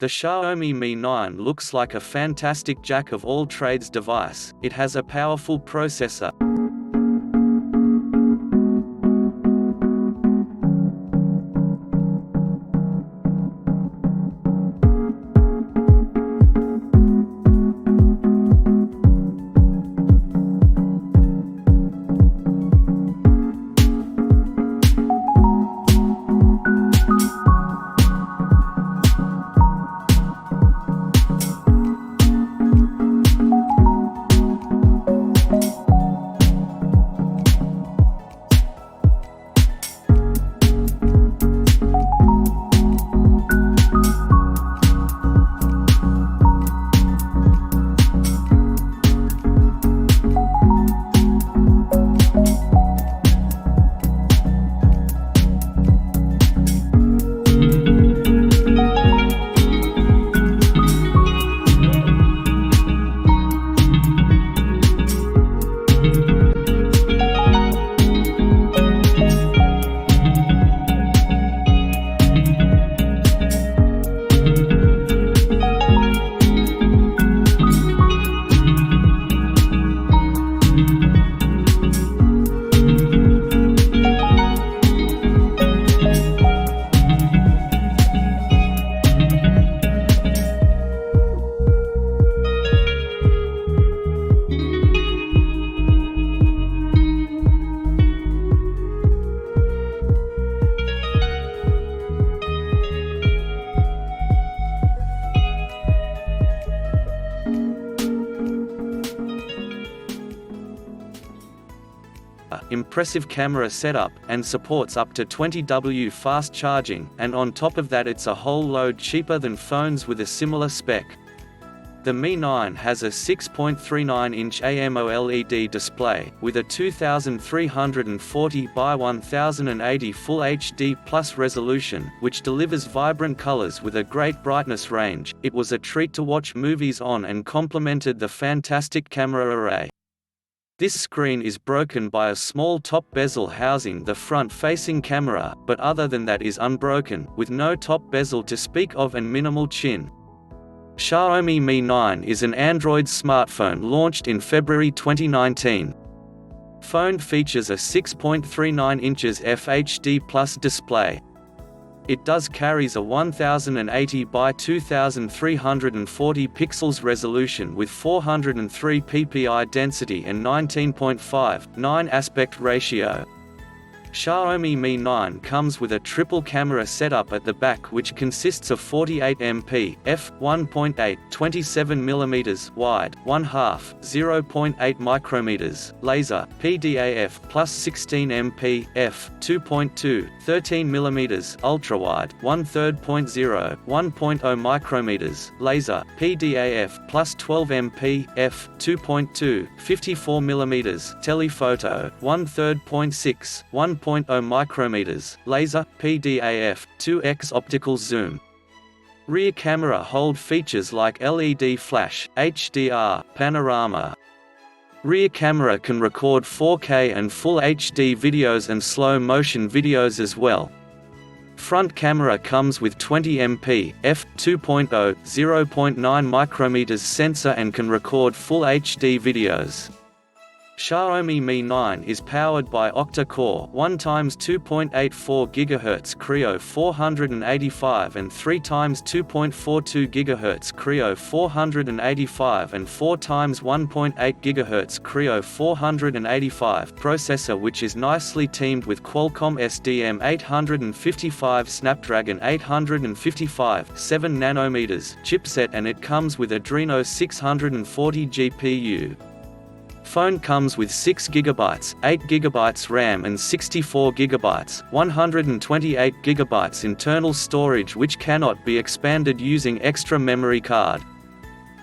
The Xiaomi Mi 9 looks like a fantastic jack-of-all-trades device. It has a powerful processor, impressive camera setup, and supports up to 20W fast charging, and on top of that it's a whole load cheaper than phones with a similar spec. The Mi 9 has a 6.39-inch AMOLED display, with a 2340 by 1080 Full HD Plus resolution, which delivers vibrant colors with a great brightness range. It was a treat to watch movies on and complemented the fantastic camera array. This screen is broken by a small top bezel housing the front-facing camera, but other than that is unbroken, with no top bezel to speak of and minimal chin. Xiaomi Mi 9 is an Android smartphone launched in February 2019. Phone features a 6.39 inches FHD Plus display. It carries a 1080 by 2340 pixels resolution with 403 ppi density and 19.59 aspect ratio. Xiaomi Mi 9 comes with a triple camera setup at the back which consists of 48MP, f1.8, 27mm wide, 1/2, 0.8 micrometers, laser, PDAF plus 16MP, f2.2, 13mm ultrawide, 1/3.0, 1.0 micrometers, laser, PDAF plus 12MP, f2.2, 54mm telephoto, 1/3.6, 1.0 micrometers, laser, PDAF, 2x optical zoom. Rear camera hold features like LED flash, HDR, panorama. Rear camera can record 4K and Full HD videos and slow-motion videos as well. Front camera comes with 20MP, f2.0, 0.9 micrometers sensor and can record Full HD videos. Xiaomi Mi 9 is powered by octa-core 1x2.84 GHz Creo 485 and 3x2.42 GHz Creo 485 and 4x1.8 GHz Creo 485 processor, which is nicely teamed with Qualcomm SDM855 Snapdragon 855 7 nanometers chipset, and it comes with Adreno 640 GPU. Phone comes with 6GB, 8GB RAM and 64GB, 128GB internal storage which cannot be expanded using extra memory card.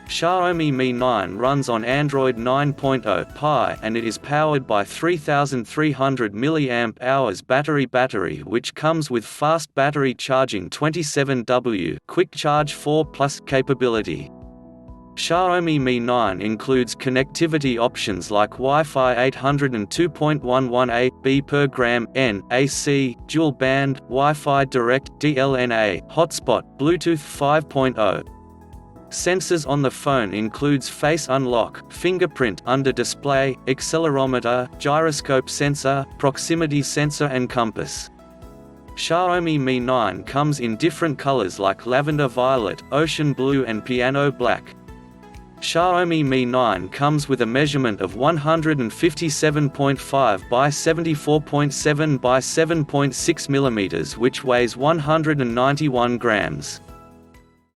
Xiaomi Mi 9 runs on Android 9.0 Pie and it is powered by 3300 mAh battery which comes with fast battery charging 27W Quick Charge 4 Plus capability. Xiaomi Mi 9 includes connectivity options like Wi-Fi 802.11a/b per gram N, AC, dual band, Wi-Fi Direct (DLNA), hotspot, Bluetooth 5.0. Sensors on the phone includes face unlock, fingerprint under display, accelerometer, gyroscope sensor, proximity sensor and compass. Xiaomi Mi 9 comes in different colors like lavender violet, ocean blue and piano black. Xiaomi Mi 9 comes with a measurement of 157.5 by 74.7 by 7.6 mm, which weighs 191 grams.